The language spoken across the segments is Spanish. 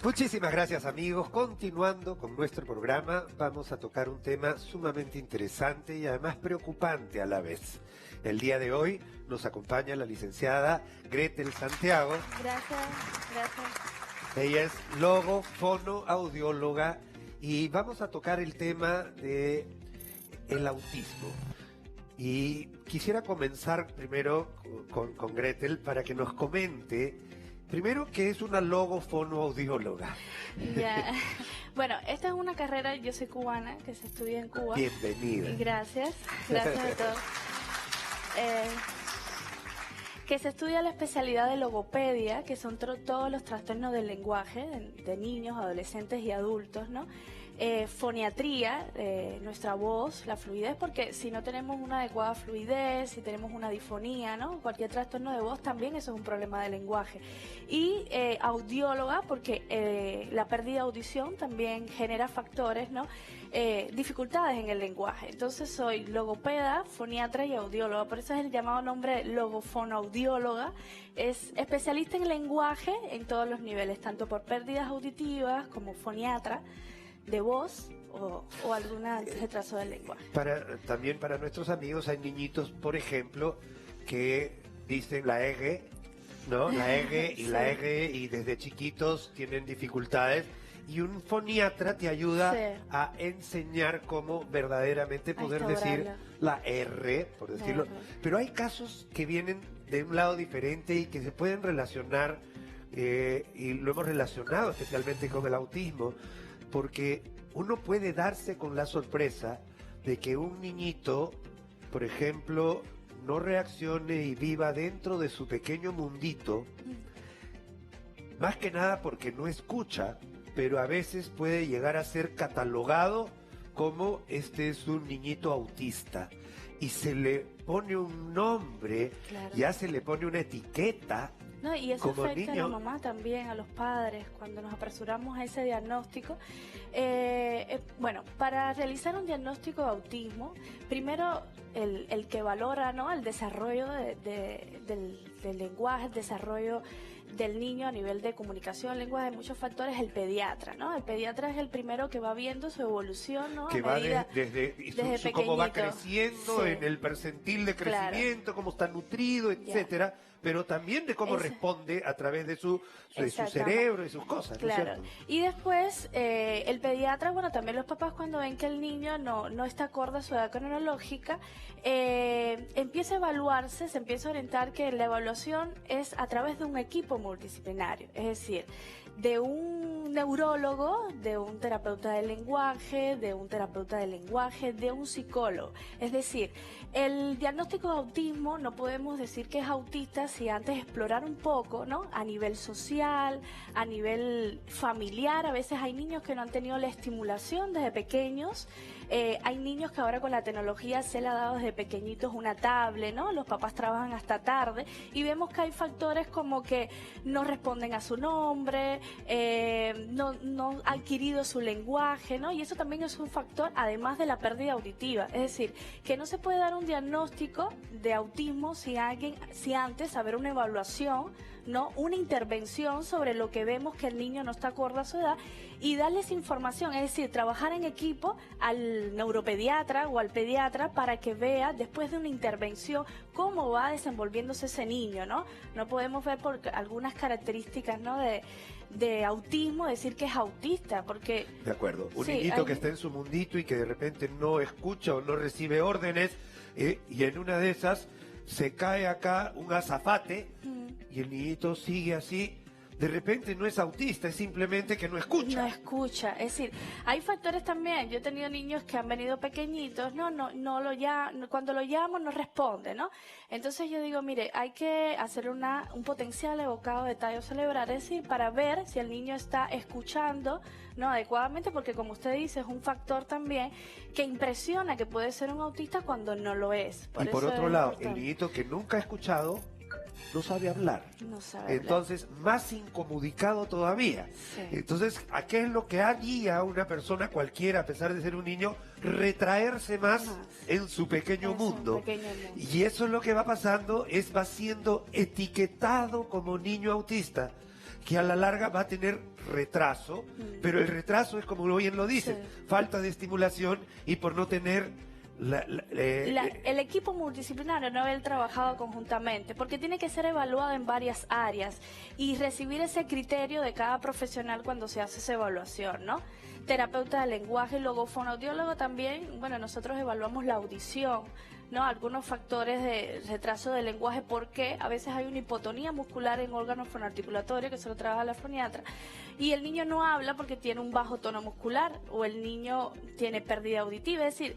Muchísimas gracias, amigos. Continuando con nuestro programa, vamos a tocar un tema sumamente interesante y además preocupante a la vez. El día de hoy nos acompaña la licenciada Gretel Santiago. Gracias, gracias. Ella es logofonoaudióloga y vamos a tocar el tema de el autismo. Y quisiera comenzar primero con Gretel para que nos comente primero qué es una logofonoaudióloga. Ya. Bueno, esta es una carrera, yo soy cubana, que se estudia en Cuba. Bienvenida. Y gracias a todos. Que se estudia la especialidad de logopedia, que son todos los trastornos del lenguaje de niños, adolescentes y adultos, ¿no? Foniatría, nuestra voz, la fluidez, porque si no tenemos una adecuada fluidez, si tenemos una difonía, ¿no? Cualquier trastorno de voz también eso es un problema de lenguaje. Y audióloga, porque la pérdida de audición también genera factores, ¿no? Dificultades en el lenguaje. Entonces soy logopeda, foniatra y audióloga, por eso es el llamado nombre logofonoaudióloga. Es especialista en lenguaje en todos los niveles, tanto por pérdidas auditivas como foniatra de voz o alguna retraso del lenguaje. También para nuestros amigos hay niñitos, por ejemplo, que dicen la EG, ¿no? La EG y sí. La EG y desde chiquitos tienen dificultades y un foniatra te ayuda sí. a enseñar cómo verdaderamente poder decir la R, por decirlo. Pero hay casos que vienen de un lado diferente y que se pueden relacionar y lo hemos relacionado especialmente con el autismo. Porque uno puede darse con la sorpresa de que un niñito, por ejemplo, no reaccione y viva dentro de su pequeño mundito, más que nada porque no escucha, pero a veces puede llegar a ser catalogado como este es un niñito autista. Y se le pone un nombre, ya se le pone una etiqueta. No, y eso afecta a la mamá también, a los padres, cuando nos apresuramos a ese diagnóstico. Bueno, para realizar un diagnóstico de autismo, primero el que valora, ¿no?, el desarrollo del lenguaje, el desarrollo del niño a nivel de comunicación, lenguaje, de muchos factores, el pediatra, ¿no? El pediatra es el primero que va viendo su evolución, ¿no? Que va desde cómo va creciendo, sí. en el percentil de crecimiento, cómo está nutrido, etcétera, pero también de cómo responde a través de su cerebro y sus cosas, ¿no es cierto? Y después, el pediatra, bueno, también los papás cuando ven que el niño no está acorde a su edad cronológica, empieza a evaluarse, se empieza a orientar que la evaluación es a través de un equipo multidisciplinario, es decir, de un neurólogo, de un terapeuta del lenguaje, de un psicólogo. Es decir, el diagnóstico de autismo no podemos decir que es autista si antes explorar un poco, ¿no? A nivel social, a nivel familiar. A veces hay niños que no han tenido la estimulación desde pequeños. Hay niños que ahora con la tecnología se le ha dado desde pequeñitos una tablet, ¿no? Los papás trabajan hasta tarde y vemos que hay factores como que no responden a su nombre, no ha adquirido su lenguaje, ¿no? Y eso también es un factor, además de la pérdida auditiva. Es decir, que no se puede dar un diagnóstico de autismo si antes haber una evaluación, ¿no? Una intervención sobre lo que vemos que el niño no está acorde a su edad y darles información, es decir, trabajar en equipo al neuropediatra o al pediatra para que vea después de una intervención cómo va desenvolviéndose ese niño, ¿no? No podemos ver por algunas características, ¿no?, de autismo decir que es autista, porque... De acuerdo, un niñito que está en su mundito y que de repente no escucha o no recibe órdenes y en una de esas se cae acá un azafate y el niñito sigue así, de repente no es autista, es simplemente que no escucha. No escucha, es decir, hay factores también. Yo he tenido niños que han venido pequeñitos, cuando lo llamo no responde, ¿no? Entonces yo digo, mire, hay que hacer un potencial evocado de tallo cerebral, es decir, para ver si el niño está escuchando, ¿no?, adecuadamente, porque como usted dice, es un factor también que impresiona que puede ser un autista cuando no lo es. Y por otro lado, el niñito que nunca ha escuchado no sabe hablar. Entonces, más incomunicado todavía. Sí. Entonces, ¿a qué es lo que haría una persona cualquiera, a pesar de ser un niño, retraerse más en su pequeño mundo? Y eso es lo que va pasando, va siendo etiquetado como niño autista. que a la larga va a tener retraso, pero el retraso es, como bien lo dices, Sí. falta de estimulación y por no tener El equipo multidisciplinario no haber trabajado conjuntamente, porque tiene que ser evaluado en varias áreas y recibir ese criterio de cada profesional cuando se hace esa evaluación, ¿no? Terapeuta de lenguaje, luego fonoaudiólogo también. Bueno, nosotros evaluamos la audición, ¿no? Algunos factores de retraso del lenguaje, porque a veces hay una hipotonía muscular en órganos fonoarticulatorios, que solo trabaja la foniatra, y el niño no habla porque tiene un bajo tono muscular, o el niño tiene pérdida auditiva, es decir,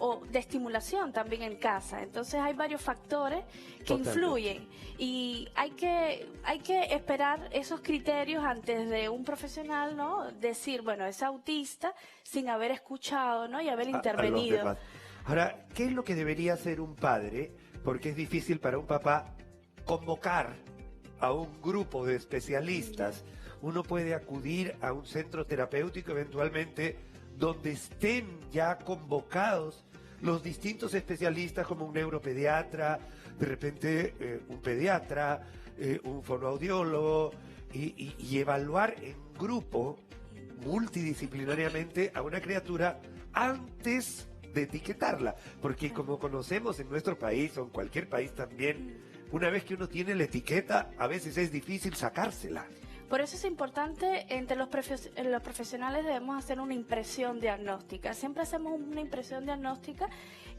o de estimulación también en casa. Entonces hay varios factores que Totalmente. influyen, y hay que esperar esos criterios antes de un profesional, ¿no? Decir, bueno, es autista, sin haber escuchado, ¿no? Y haber a los intervenido. demás. Ahora, ¿qué es lo que debería hacer un padre? Porque es difícil para un papá convocar a un grupo de especialistas. Uno puede acudir a un centro terapéutico eventualmente donde estén ya convocados los distintos especialistas, como un neuropediatra, de repente un pediatra, un fonoaudiólogo, y evaluar en grupo multidisciplinariamente a una criatura antes de etiquetarla, porque como conocemos en nuestro país o en cualquier país también, una vez que uno tiene la etiqueta, a veces es difícil sacársela. Por eso es importante, entre los profesionales debemos hacer una impresión diagnóstica. Siempre hacemos una impresión diagnóstica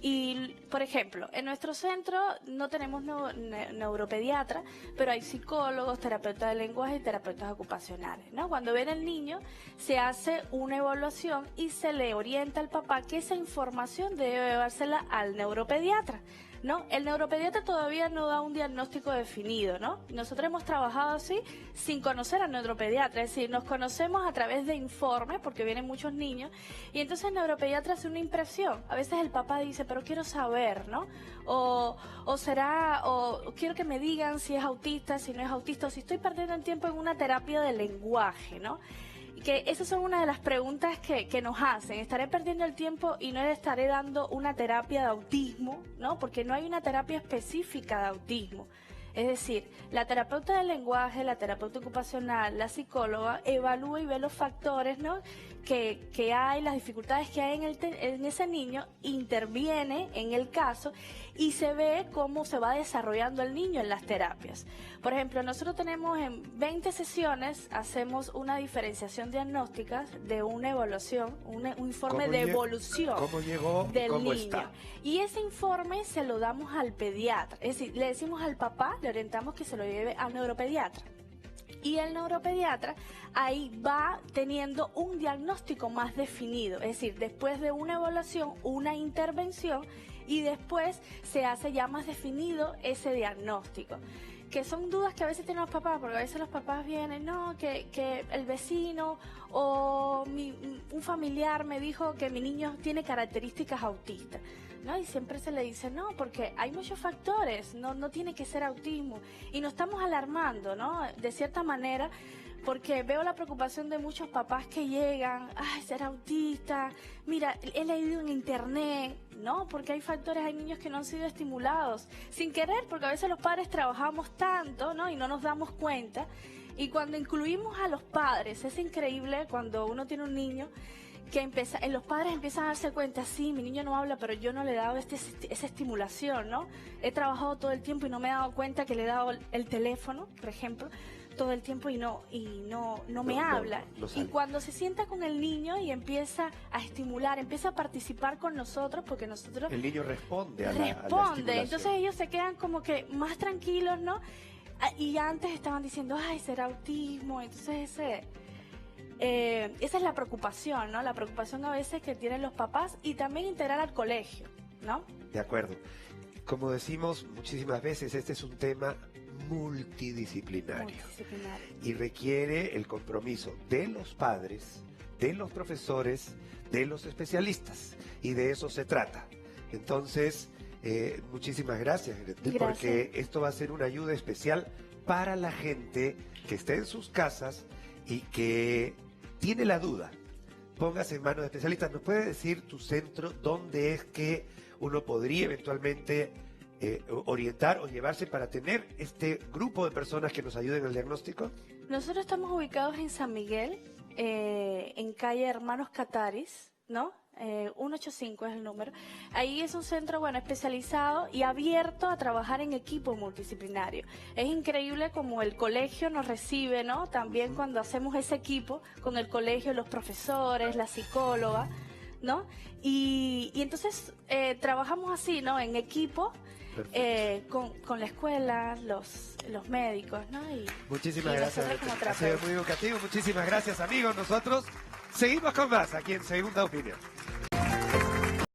y, por ejemplo, en nuestro centro no tenemos neuropediatra, pero hay psicólogos, terapeutas de lenguaje y terapeutas ocupacionales, ¿no? Cuando viene el niño, se hace una evaluación y se le orienta al papá que esa información debe llevársela al neuropediatra, ¿no? El neuropediatra todavía no da un diagnóstico definido, ¿no? Nosotros hemos trabajado así sin conocer al neuropediatra, es decir, nos conocemos a través de informes, porque vienen muchos niños, y entonces el neuropediatra hace una impresión. A veces el papá dice, pero quiero saber, ¿no? O quiero que me digan si es autista, si no es autista, o si estoy perdiendo el tiempo en una terapia de lenguaje, ¿no? Que esas son una de las preguntas que nos hacen. ¿Estaré perdiendo el tiempo y no le estaré dando una terapia de autismo? ¿No? Porque no hay una terapia específica de autismo. Es decir, la terapeuta del lenguaje, la terapeuta ocupacional, la psicóloga evalúa y ve los factores, ¿no?, que hay, las dificultades que hay en ese niño, interviene en el caso y se ve cómo se va desarrollando el niño en las terapias. Por ejemplo, nosotros tenemos en 20 sesiones, hacemos una diferenciación diagnóstica de una evaluación, un informe de evolución ¿Cómo llegó del cómo niño? está? Y ese informe se lo damos al pediatra, es decir, le decimos al papá, le orientamos que se lo lleve al neuropediatra. Y el neuropediatra ahí va teniendo un diagnóstico más definido, es decir, después de una evaluación, una intervención, y después se hace ya más definido ese diagnóstico. Que son dudas que a veces tienen los papás, porque a veces los papás vienen, no, que el vecino o un familiar me dijo que mi niño tiene características autistas, ¿no? Y siempre se le dice, no, porque hay muchos factores, no tiene que ser autismo. Y nos estamos alarmando, ¿no? De cierta manera, porque veo la preocupación de muchos papás que llegan, ay, ser autista, mira, he leído en internet, ¿no? Porque hay factores, hay niños que no han sido estimulados, sin querer, porque a veces los padres trabajamos tanto, ¿no? Y no nos damos cuenta. Y cuando incluimos a los padres, es increíble cuando uno tiene un niño, que los padres empiezan a darse cuenta, sí, mi niño no habla, pero yo no le he dado esa estimulación, ¿no? He trabajado todo el tiempo y no me he dado cuenta que le he dado el teléfono, por ejemplo, todo el tiempo y no me habla. No sale. Y cuando se sienta con el niño y empieza a estimular, empieza a participar con nosotros, porque nosotros... El niño responde a la Responde, estimulación. entonces ellos se quedan como que más tranquilos, ¿no? Y antes estaban diciendo, ay, será autismo, entonces esa es la preocupación, ¿no? La preocupación a veces que tienen los papás, y también integrar al colegio, ¿no? De acuerdo. Como decimos muchísimas veces, este es un tema multidisciplinario y requiere el compromiso de los padres, de los profesores, de los especialistas, y de eso se trata. Entonces, muchísimas gracias, Gretel, porque esto va a ser una ayuda especial para la gente que esté en sus casas y que tiene la duda. Póngase en manos de especialistas. ¿Nos puede decir tu centro dónde es que uno podría eventualmente orientar o llevarse para tener este grupo de personas que nos ayuden al diagnóstico? Nosotros estamos ubicados en San Miguel, en calle Hermanos Cataris, ¿no? 185 es el número. Ahí es un centro, bueno, especializado y abierto a trabajar en equipo multidisciplinario. Es increíble como el colegio nos recibe, ¿no? También cuando hacemos ese equipo con el colegio, los profesores, la psicóloga, ¿no? Y entonces trabajamos así, ¿no? En equipo. Con la escuela, los médicos, ¿no? Muchísimas gracias. Ha sido muy educativo. Muchísimas gracias, amigos. Nosotros seguimos con más aquí en Segunda Opinión.